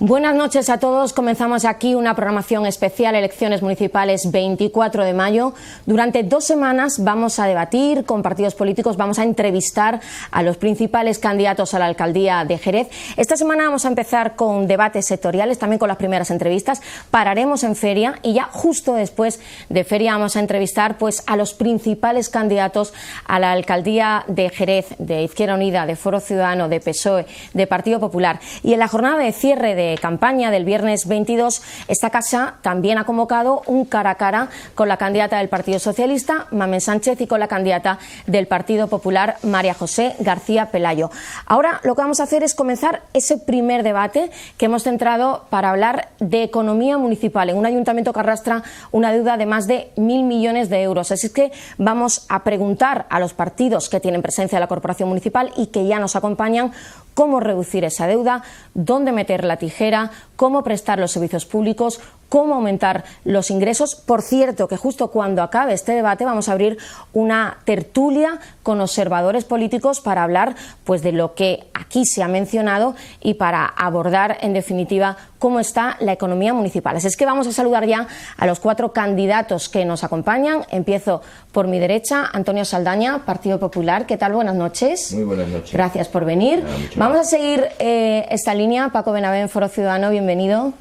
Buenas noches a todos. Comenzamos aquí una programación especial, elecciones municipales 24 de mayo. Durante 2 semanas vamos a debatir con partidos políticos, vamos a entrevistar a los principales candidatos a la alcaldía de Jerez. Esta semana vamos a empezar con debates sectoriales, también con las primeras entrevistas. Pararemos en feria y ya justo después de feria vamos a entrevistar pues a los principales candidatos a la alcaldía de Jerez, de Izquierda Unida, de Foro Ciudadano, de PSOE, de Partido Popular. Y en la jornada de cierre de campaña del viernes 22, esta casa también ha convocado un cara a cara con la candidata del Partido Socialista, Mamen Sánchez, y con la candidata del Partido Popular, María José García Pelayo. Ahora lo que vamos a hacer es comenzar ese primer debate que hemos centrado para hablar de economía municipal en un ayuntamiento que arrastra una deuda de más de 1.000 millones de euros. Así es que vamos a preguntar a los partidos que tienen presencia en la corporación municipal y que ya nos acompañan cómo reducir esa deuda, dónde meter la tijera, cómo prestar los servicios públicos, cómo aumentar los ingresos. Por cierto, que justo cuando acabe este debate vamos a abrir una tertulia con observadores políticos para hablar pues de lo que aquí se ha mencionado y para abordar en definitiva cómo está la economía municipal. Así es que vamos a saludar ya a los 4 candidatos que nos acompañan. Empiezo por mi derecha, Antonio Saldaña, Partido Popular. ¿Qué tal? Buenas noches. Muy buenas noches. Gracias por venir. Vamos a seguir esta línea. Paco Benavent, Foro Ciudadano, bienvenido.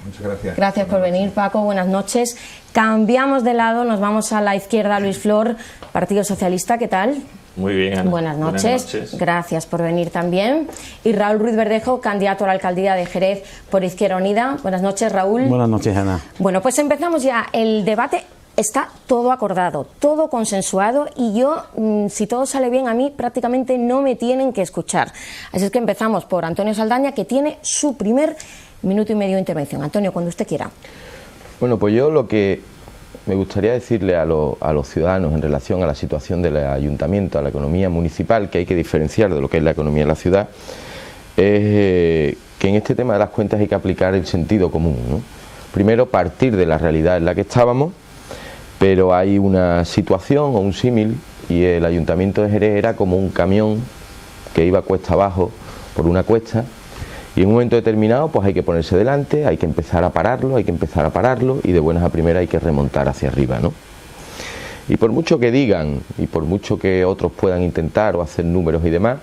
Muchas gracias. Gracias por venir, Paco. Buenas noches. Cambiamos de lado, nos vamos a la izquierda. Luis Flor, Partido Socialista, ¿qué tal? Muy bien, Ana. Buenas noches. Gracias por venir también. Y Raúl Ruiz Verdejo, candidato a la alcaldía de Jerez por Izquierda Unida. Buenas noches, Raúl. Buenas noches, Ana. Bueno, pues empezamos ya. El debate está todo acordado, todo consensuado y yo, si todo sale bien, a mí prácticamente no me tienen que escuchar. Así es que empezamos por Antonio Saldaña, que tiene su primer minuto y medio de intervención. Antonio, cuando usted quiera. Bueno, pues yo lo que me gustaría decirle a los ciudadanos en relación a la situación del ayuntamiento, a la economía municipal, que hay que diferenciar de lo que es la economía de la ciudad, es que en este tema de las cuentas hay que aplicar el sentido común, ¿no? Primero, partir de la realidad en la que estábamos, pero hay una situación o un símil, y el ayuntamiento de Jerez era como un camión que iba cuesta abajo por una cuesta, y en un momento determinado pues hay que ponerse delante, hay que empezar a pararlo, y de buenas a primeras hay que remontar hacia arriba, ¿no? Y por mucho que digan, y por mucho que otros puedan intentar o hacer números y demás,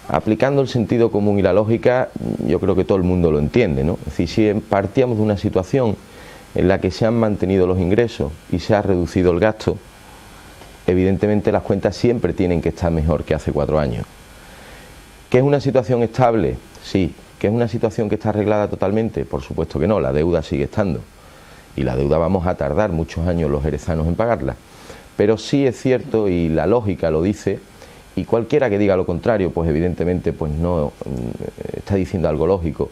aplicando el sentido común y la lógica, yo creo que todo el mundo lo entiende, ¿no? Es decir, si partíamos de una situación en la que se han mantenido los ingresos y se ha reducido el gasto, evidentemente las cuentas siempre tienen que estar mejor que hace 4 años. ¿Que es una situación estable? Sí. ¿Que es una situación que está arreglada totalmente? Por supuesto que no, la deuda sigue estando. Y la deuda vamos a tardar muchos años los jerezanos en pagarla. Pero sí es cierto, y la lógica lo dice, y cualquiera que diga lo contrario, pues evidentemente pues no está diciendo algo lógico,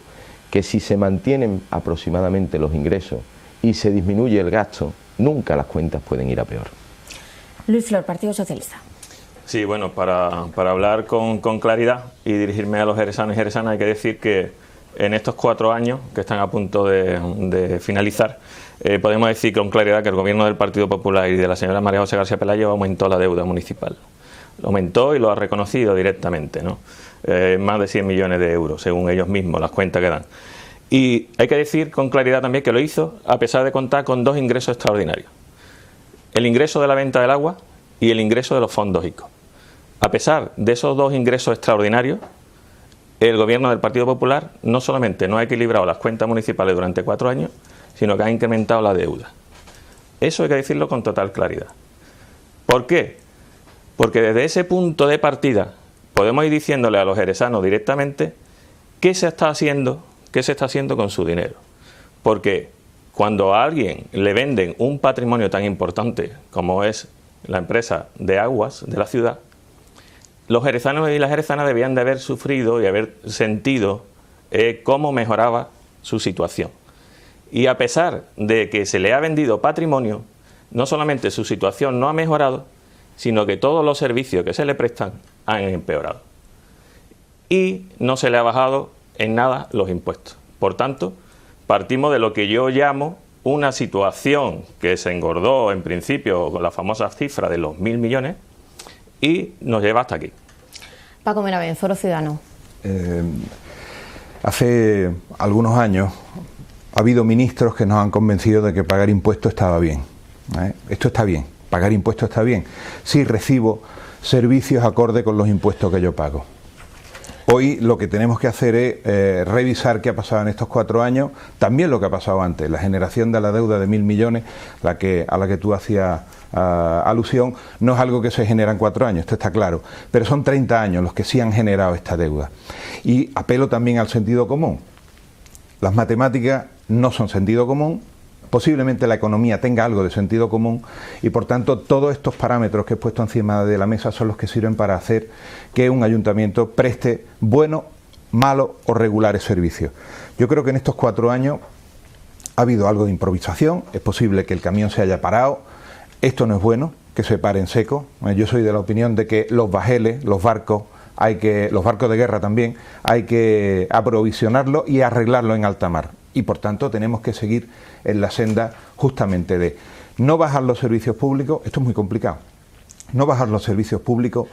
que si se mantienen aproximadamente los ingresos y se disminuye el gasto, nunca las cuentas pueden ir a peor. Luis Flor, Partido Socialista. Sí, bueno, para hablar con claridad y dirigirme a los jerezanos y jerezanas, hay que decir que en estos 4 años que están a punto de finalizar, podemos decir con claridad que el gobierno del Partido Popular y de la señora María José García Pelayo aumentó la deuda municipal. Lo aumentó y lo ha reconocido directamente, ¿no? Más de 100 millones de euros, según ellos mismos, las cuentas que dan. Y hay que decir con claridad también que lo hizo a pesar de contar con 2 ingresos extraordinarios. El ingreso de la venta del agua y el ingreso de los fondos ICO. A pesar de esos 2 ingresos extraordinarios, el gobierno del Partido Popular no solamente no ha equilibrado las cuentas municipales durante 4 años, sino que ha incrementado la deuda. Eso hay que decirlo con total claridad. ¿Por qué? Porque desde ese punto de partida podemos ir diciéndole a los jerezanos directamente qué se está haciendo con su dinero. Porque cuando a alguien le venden un patrimonio tan importante como es la empresa de aguas de la ciudad, los jerezanos y las jerezanas debían de haber sufrido y haber sentido cómo mejoraba su situación. Y a pesar de que se le ha vendido patrimonio, no solamente su situación no ha mejorado, sino que todos los servicios que se le prestan han empeorado. Y no se le ha bajado en nada los impuestos. Por tanto, partimos de lo que yo llamo una situación que se engordó en principio con la famosa cifra de los 1.000 millones, y nos lleva hasta aquí. Paco Benavent, Foro Ciudadano. Hace algunos años ha habido ministros que nos han convencido de que pagar impuestos estaba bien. Esto está bien, pagar impuestos está bien, si recibo servicios acorde con los impuestos que yo pago. Hoy lo que tenemos que hacer es revisar qué ha pasado en estos 4 años, también lo que ha pasado antes, la generación de la deuda de 1.000 millones, a la que tú hacías alusión, no es algo que se genera en 4 años, esto está claro, pero son 30 años los que sí han generado esta deuda. Y apelo también al sentido común. Las matemáticas no son sentido común, posiblemente la economía tenga algo de sentido común y por tanto todos estos parámetros que he puesto encima de la mesa son los que sirven para hacer que un ayuntamiento preste buenos, malos o regulares servicios. Yo creo que en estos 4 años ha habido algo de improvisación, es posible que el camión se haya parado, esto no es bueno, que se pare en seco. Yo soy de la opinión de que los bajeles, los barcos de guerra también, hay que aprovisionarlos y arreglarlos en alta mar. Y por tanto tenemos que seguir en la senda justamente de no bajar los servicios públicos, esto es muy complicado, no bajar los servicios públicos,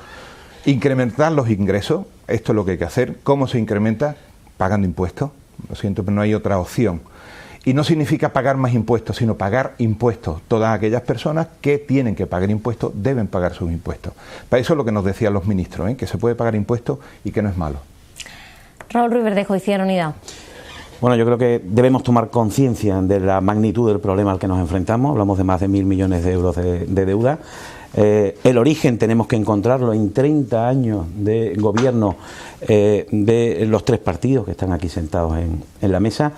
incrementar los ingresos, esto es lo que hay que hacer. ¿Cómo se incrementa? Pagando impuestos, lo siento, pero no hay otra opción. Y no significa pagar más impuestos, sino pagar impuestos. Todas aquellas personas que tienen que pagar impuestos deben pagar sus impuestos. Para eso es lo que nos decían los ministros, que se puede pagar impuestos y que no es malo. Raúl Ruiz Verdejo, Izquierda Unida. Bueno, yo creo que debemos tomar conciencia de la magnitud del problema al que nos enfrentamos. Hablamos de más de 1.000 millones de euros de deuda. El origen tenemos que encontrarlo en 30 años de gobierno de los 3 partidos que están aquí sentados en la mesa.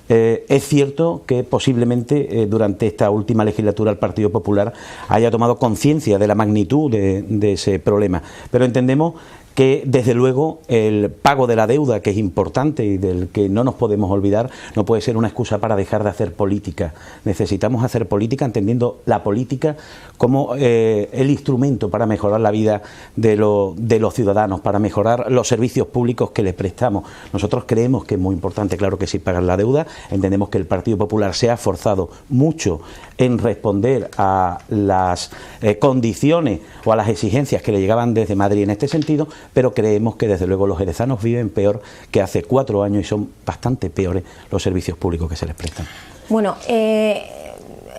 Es cierto que posiblemente durante esta última legislatura el Partido Popular haya tomado conciencia de la magnitud de ese problema, pero entendemos que desde luego el pago de la deuda, que es importante y del que no nos podemos olvidar, no puede ser una excusa para dejar de hacer política. Necesitamos hacer política entendiendo la política como el instrumento para mejorar la vida de los ciudadanos, para mejorar los servicios públicos que les prestamos. Nosotros creemos que es muy importante, claro que sí, pagar la deuda. Entendemos que el Partido Popular se ha esforzado mucho en responder a las condiciones o a las exigencias que le llegaban desde Madrid en este sentido, pero creemos que desde luego los jerezanos viven peor que hace 4 años y son bastante peores los servicios públicos que se les prestan. Bueno,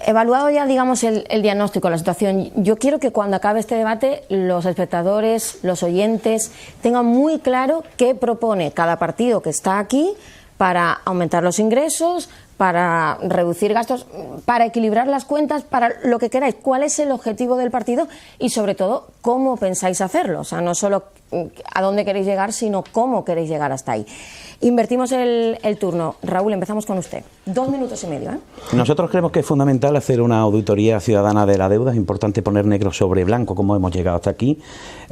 evaluado ya, digamos, el diagnóstico, la situación, yo quiero que cuando acabe este debate los espectadores, los oyentes, tengan muy claro qué propone cada partido que está aquí para aumentar los ingresos, para reducir gastos, para equilibrar las cuentas, para lo que queráis. ¿Cuál es el objetivo del partido? Y sobre todo, ¿cómo pensáis hacerlo? O sea, no solo a dónde queréis llegar, sino cómo queréis llegar hasta ahí. Invertimos el turno. Raúl, empezamos con usted. 2 minutos y medio. Nosotros creemos que es fundamental hacer una auditoría ciudadana de la deuda. Es importante poner negro sobre blanco cómo hemos llegado hasta aquí.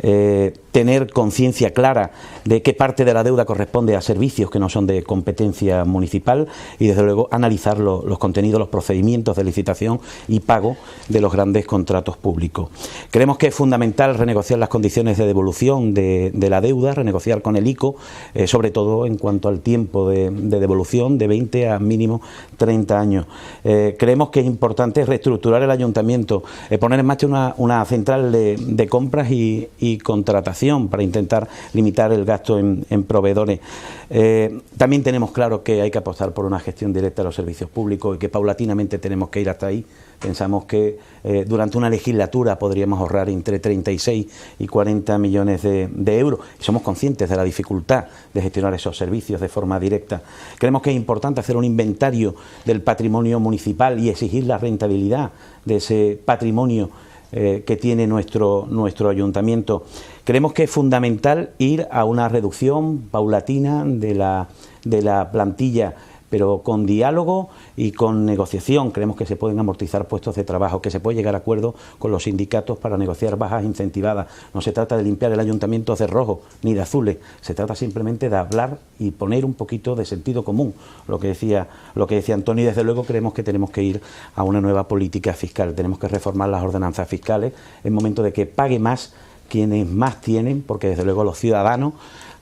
Tener conciencia clara de qué parte de la deuda corresponde a servicios que no son de competencia municipal y desde luego analizar los contenidos, los procedimientos de licitación y pago de los grandes contratos públicos. Creemos que es fundamental renegociar las condiciones de devolución de la deuda, renegociar con el ICO, sobre todo en cuanto al tiempo de devolución, de 20 a mínimo 30 años. Creemos que es importante reestructurar el ayuntamiento, poner en marcha una central de compras y contratación para intentar limitar el gasto en proveedores. También tenemos claro que hay que apostar por una gestión directa de los servicios públicos y que paulatinamente tenemos que ir hasta ahí. Pensamos que durante una legislatura podríamos ahorrar entre 36 y 40 millones de euros. Y somos conscientes de la dificultad de gestionar esos servicios de forma directa. Creemos que es importante hacer un inventario del patrimonio municipal y exigir la rentabilidad de ese patrimonio que tiene nuestro ayuntamiento. Creemos que es fundamental ir a una reducción paulatina de la plantilla, pero con diálogo y con negociación. Creemos que se pueden amortizar puestos de trabajo, que se puede llegar a acuerdos con los sindicatos para negociar bajas incentivadas. No se trata de limpiar el ayuntamiento de rojos ni de azules, se trata simplemente de hablar y poner un poquito de sentido común, lo que decía Antonio, y desde luego creemos que tenemos que ir a una nueva política fiscal, tenemos que reformar las ordenanzas fiscales, es momento de que pague más quienes más tienen, porque desde luego los ciudadanos,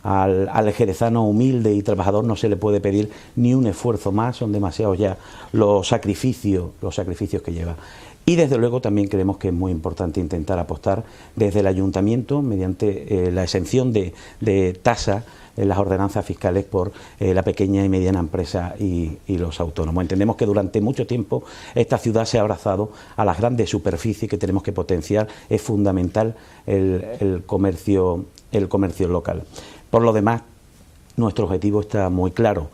al jerezano humilde y trabajador no se le puede pedir ni un esfuerzo más, son demasiados ya los sacrificios que lleva. Y desde luego también creemos que es muy importante intentar apostar desde el ayuntamiento mediante la exención de tasa las ordenanzas fiscales por la pequeña y mediana empresa y los autónomos. Entendemos que durante mucho tiempo esta ciudad se ha abrazado a las grandes superficies que tenemos que potenciar. Es fundamental el comercio local. Por lo demás, nuestro objetivo está muy claro.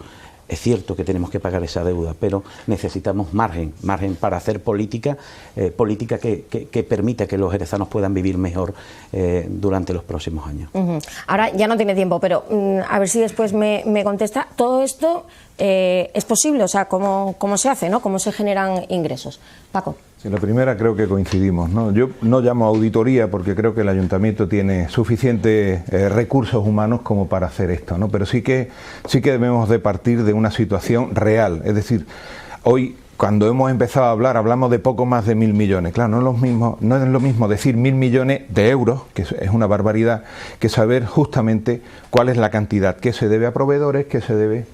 Es cierto que tenemos que pagar esa deuda, pero necesitamos margen para hacer política que permita que los jerezanos puedan vivir mejor durante los próximos años. Ahora ya no tiene tiempo, pero a ver si después me contesta. Todo esto es posible, o sea, ¿cómo se hace, ¿no? ¿Cómo se generan ingresos? Paco. Sí, la primera creo que coincidimos, ¿no? Yo no llamo auditoría porque creo que el ayuntamiento tiene suficientes recursos humanos como para hacer esto, ¿no? Pero sí que debemos de partir de una situación real. Es decir, hoy cuando hemos empezado a hablar, hablamos de poco más de 1.000 millones. Claro, no es lo mismo decir 1.000 millones de euros, que es una barbaridad, que saber justamente cuál es la cantidad que se debe a proveedores, que se debe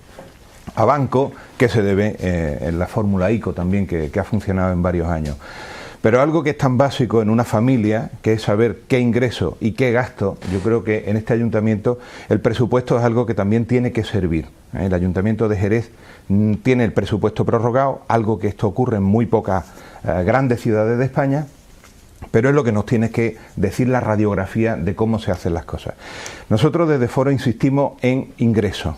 a banco, que se debe en la fórmula ICO también, que ha funcionado en varios años. Pero algo que es tan básico en una familia, que es saber qué ingreso y qué gasto, yo creo que en este ayuntamiento el presupuesto es algo que también tiene que servir. El ayuntamiento de Jerez tiene el presupuesto prorrogado, algo que esto ocurre en muy pocas grandes ciudades de España, pero es lo que nos tiene que decir la radiografía de cómo se hacen las cosas. Nosotros desde Foro insistimos en ingresos.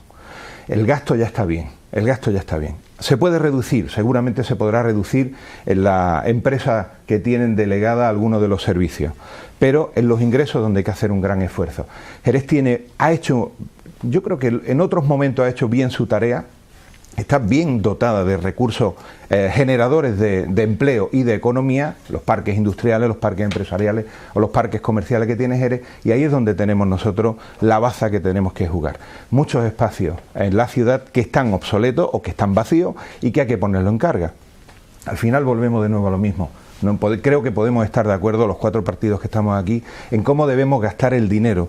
El gasto ya está bien, el gasto ya está bien. Se puede reducir, seguramente se podrá reducir en la empresa que tienen delegada algunos de los servicios, pero en los ingresos donde hay que hacer un gran esfuerzo. Jerez ha hecho, yo creo que en otros momentos ha hecho bien su tarea, está bien dotada de recursos generadores de empleo y de economía, los parques industriales, los parques empresariales o los parques comerciales que tiene Jerez, y ahí es donde tenemos nosotros la baza que tenemos que jugar. Muchos espacios en la ciudad que están obsoletos o que están vacíos y que hay que ponerlo en carga. Al final volvemos de nuevo a lo mismo. Creo que podemos estar de acuerdo los 4 partidos que estamos aquí en cómo debemos gastar el dinero,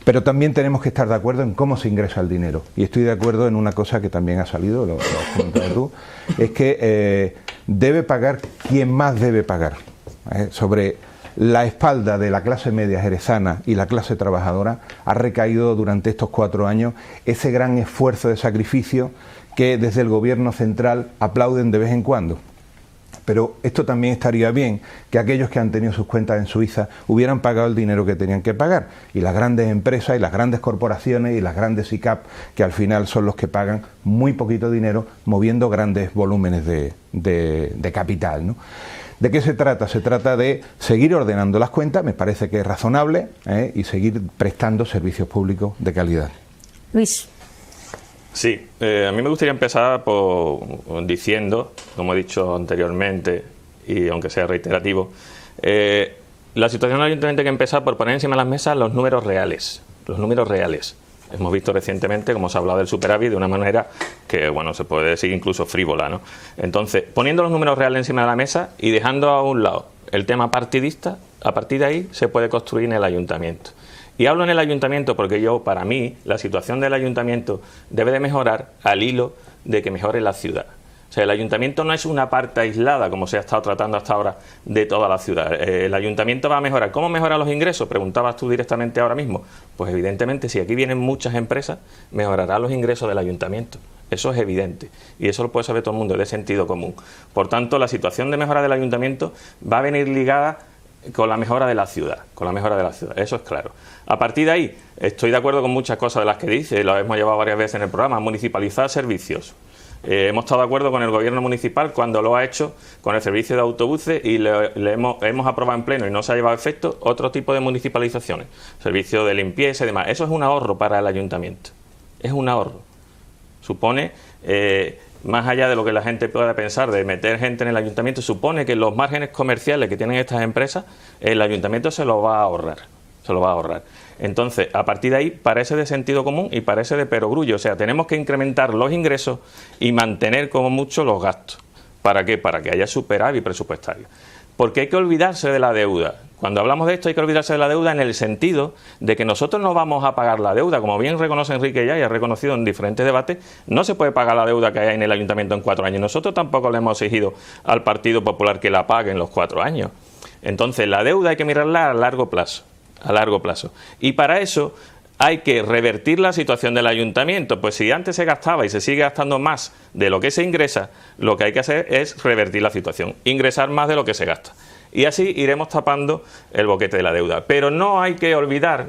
pero también tenemos que estar de acuerdo en cómo se ingresa el dinero. Y estoy de acuerdo en una cosa que también ha salido, lo has comentado tú, es que debe pagar quien más debe pagar. Sobre la espalda de la clase media jerezana y la clase trabajadora ha recaído durante estos 4 años ese gran esfuerzo de sacrificio que desde el gobierno central aplauden de vez en cuando. Pero esto también estaría bien, que aquellos que han tenido sus cuentas en Suiza hubieran pagado el dinero que tenían que pagar. Y las grandes empresas y las grandes corporaciones y las grandes ICAP, que al final son los que pagan muy poquito dinero moviendo grandes volúmenes de capital, ¿no? ¿De qué se trata? Se trata de seguir ordenando las cuentas, me parece que es razonable, y seguir prestando servicios públicos de calidad. Luis. Sí, a mí me gustaría empezar diciendo, como he dicho anteriormente, y aunque sea reiterativo, la situación del ayuntamiento hay que empezar por poner encima de las mesas los números reales. Los números reales. Hemos visto recientemente cómo se ha hablado del superávit de una manera que, bueno, se puede decir incluso frívola, ¿no? Entonces, poniendo los números reales encima de la mesa y dejando a un lado el tema partidista, a partir de ahí se puede construir en el ayuntamiento. Y hablo en el ayuntamiento porque para mí, la situación del ayuntamiento debe de mejorar al hilo de que mejore la ciudad. O sea, el ayuntamiento no es una parte aislada, como se ha estado tratando hasta ahora, de toda la ciudad. El ayuntamiento va a mejorar. ¿Cómo mejora los ingresos? Preguntabas tú directamente ahora mismo. Pues evidentemente, si aquí vienen muchas empresas, mejorará los ingresos del ayuntamiento. Eso es evidente. Y eso lo puede saber todo el mundo, es de sentido común. Por tanto, la situación de mejora del ayuntamiento va a venir ligada con la mejora de la ciudad, eso es claro. A partir de ahí, estoy de acuerdo con muchas cosas de las que dice, lo hemos llevado varias veces en el programa, municipalizar servicios. Hemos estado de acuerdo con el gobierno municipal cuando lo ha hecho con el servicio de autobuses y hemos aprobado en pleno y no se ha llevado a efecto otro tipo de municipalizaciones, servicio de limpieza y demás. Eso es un ahorro para el ayuntamiento, es un ahorro. Supone, más allá de lo que la gente pueda pensar de meter gente en el ayuntamiento, supone que los márgenes comerciales que tienen estas empresas, el ayuntamiento se los va a ahorrar. Entonces, a partir de ahí, parece de sentido común y parece de perogrullo. O sea, tenemos que incrementar los ingresos y mantener como mucho los gastos. ¿Para qué? Para que haya superávit presupuestario. Porque hay que olvidarse de la deuda. Cuando hablamos de esto hay que olvidarse de la deuda en el sentido de que nosotros no vamos a pagar la deuda. Como bien reconoce Enrique ya y ha reconocido en diferentes debates, no se puede pagar la deuda que hay en el ayuntamiento en 4 años. Nosotros tampoco le hemos exigido al Partido Popular que la pague en los 4 años. Entonces, la deuda hay que mirarla a largo plazo. Y para eso hay que revertir la situación del ayuntamiento. Pues si antes se gastaba y se sigue gastando más de lo que se ingresa, lo que hay que hacer es revertir la situación, ingresar más de lo que se gasta. Y así iremos tapando el boquete de la deuda. Pero no hay que olvidar,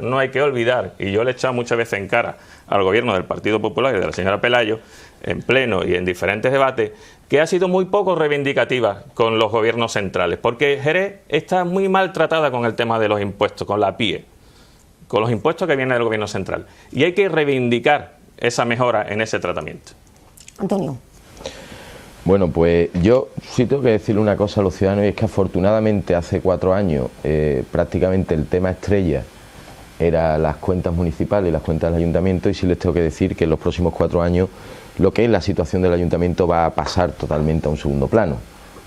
y yo le he echado muchas veces en cara al gobierno del Partido Popular y de la señora Pelayo, en pleno y en diferentes debates, que ha sido muy poco reivindicativa con los gobiernos centrales, porque Jerez está muy maltratada con el tema de los impuestos, con la PIE, con los impuestos que vienen del gobierno central. Y hay que reivindicar esa mejora en ese tratamiento. Antonio. Bueno, pues yo sí tengo que decirle una cosa a los ciudadanos, y es que afortunadamente hace 4 años prácticamente el tema estrella era las cuentas municipales y las cuentas del ayuntamiento, y sí les tengo que decir que en los próximos 4 años lo que es la situación del ayuntamiento va a pasar totalmente a un segundo plano,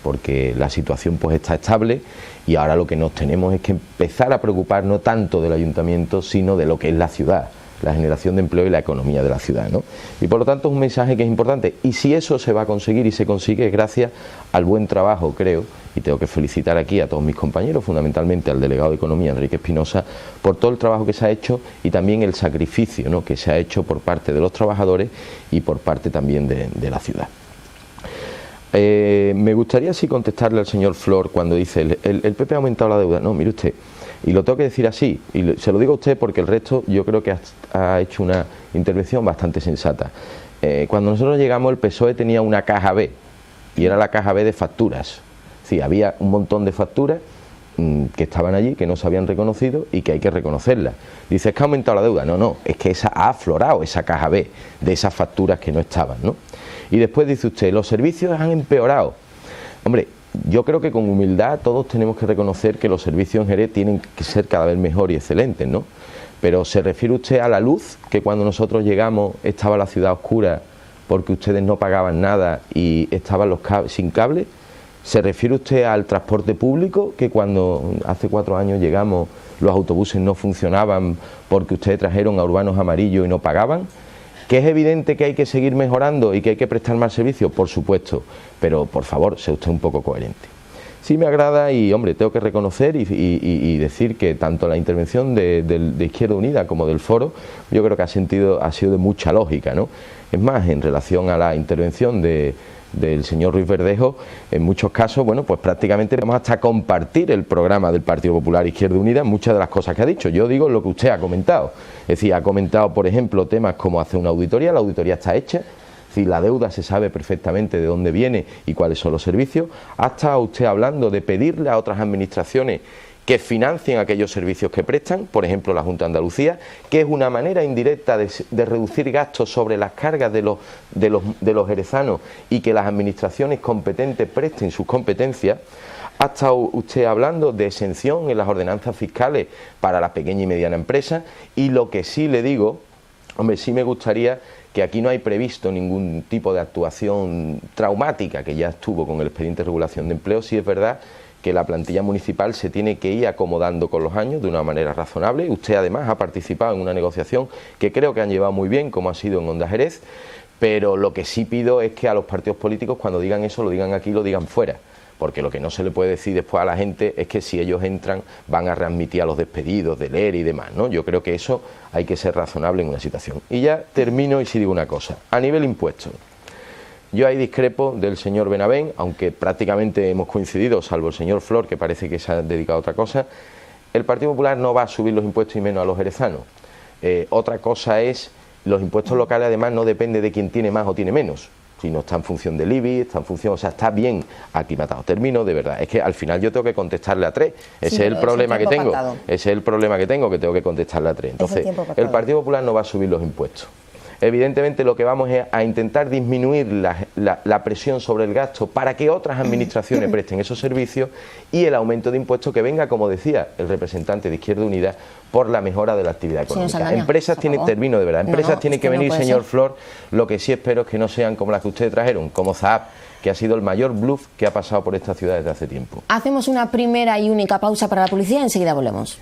porque la situación pues está estable, y ahora lo que nos tenemos es que empezar a preocupar no tanto del ayuntamiento, sino de lo que es la ciudad, la generación de empleo y la economía de la ciudad, ¿no? Y por lo tanto es un mensaje que es importante, y si eso se va a conseguir y se consigue gracias al buen trabajo, creo, y tengo que felicitar aquí a todos mis compañeros, fundamentalmente al delegado de Economía, Enrique Espinosa, por todo el trabajo que se ha hecho y también el sacrificio, ¿no?, que se ha hecho por parte de los trabajadores y por parte también de la ciudad. Me gustaría sí contestarle al señor Flor cuando dice el PP ha aumentado la deuda. No, mire usted, y lo tengo que decir así, y se lo digo a usted porque el resto yo creo que ha hecho una intervención bastante sensata. Cuando nosotros llegamos, el PSOE tenía una caja B, y era la caja B de facturas. Sí, había un montón de facturas que estaban allí, que no se habían reconocido y que hay que reconocerlas. Dice, es que ha aumentado la deuda. No, no, es que esa ha aflorado esa caja B de esas facturas que no estaban, ¿no? Y después dice usted, los servicios han empeorado. Hombre, yo creo que con humildad todos tenemos que reconocer que los servicios en Jerez tienen que ser cada vez mejor y excelentes, ¿no? Pero ¿se refiere usted a la luz, que cuando nosotros llegamos estaba la ciudad oscura porque ustedes no pagaban nada y estaban los sin cable? ¿Se refiere usted al transporte público, que cuando hace 4 años llegamos los autobuses no funcionaban porque ustedes trajeron a urbanos amarillos y no pagaban? ¿Que es evidente que hay que seguir mejorando y que hay que prestar más servicios? Por supuesto, pero por favor, sea usted un poco coherente. Sí me agrada y, hombre, tengo que reconocer y decir que tanto la intervención de Izquierda Unida como del Foro, yo creo que ha sido de mucha lógica, ¿no? Es más, en relación a la intervención del señor Ruiz Verdejo, en muchos casos, bueno, pues prácticamente vamos hasta compartir el programa del Partido Popular Izquierda Unida en muchas de las cosas que ha dicho. Yo digo lo que usted ha comentado, es decir, ha comentado, por ejemplo, temas como hacer una auditoría, la auditoría está hecha, es decir, la deuda se sabe perfectamente de dónde viene y cuáles son los servicios. Ha estado usted hablando de pedirle a otras administraciones que financien aquellos servicios que prestan, por ejemplo la Junta de Andalucía, que es una manera indirecta de reducir gastos sobre las cargas de los jerezanos y que las administraciones competentes presten sus competencias. Ha estado usted hablando de exención en las ordenanzas fiscales para la pequeña y mediana empresa, y lo que sí le digo, hombre, sí me gustaría que aquí no hay previsto ningún tipo de actuación traumática, que ya estuvo con el expediente de regulación de empleo. Sí es verdad que la plantilla municipal se tiene que ir acomodando con los años de una manera razonable. Usted además ha participado en una negociación que creo que han llevado muy bien, como ha sido en Onda Jerez, pero lo que sí pido es que a los partidos políticos, cuando digan eso, lo digan aquí, lo digan fuera, porque lo que no se le puede decir después a la gente es que si ellos entran van a readmitir a los despedidos del ERE y demás, ¿no? Yo creo que eso hay que ser razonable en una situación. Y ya termino y sí digo una cosa, a nivel impuestos. Yo ahí discrepo del señor Benavent, aunque prácticamente hemos coincidido, salvo el señor Flor, que parece que se ha dedicado a otra cosa. El Partido Popular no va a subir los impuestos y menos a los jerezanos. Otra cosa es, los impuestos locales además no depende de quién tiene más o tiene menos, sino está en función del IBI, está en función, o sea, está bien aclimatado. Termino, de verdad, es que al final yo tengo que contestarle a 3, ese es el problema que tengo, ese es el problema que tengo tengo que contestarle a 3. Entonces, el Partido Popular no va a subir los impuestos. Evidentemente lo que vamos es a intentar disminuir la presión sobre el gasto para que otras administraciones presten esos servicios, y el aumento de impuestos que venga, como decía el representante de Izquierda Unida, por la mejora de la actividad económica. Empresas tienen, termino de verdad, empresas tienen que venir, señor Flor, lo que sí espero es que no sean como las que ustedes trajeron, como Zaap, que ha sido el mayor bluff que ha pasado por esta ciudad desde hace tiempo. Hacemos una primera y única pausa para la publicidad y enseguida volvemos.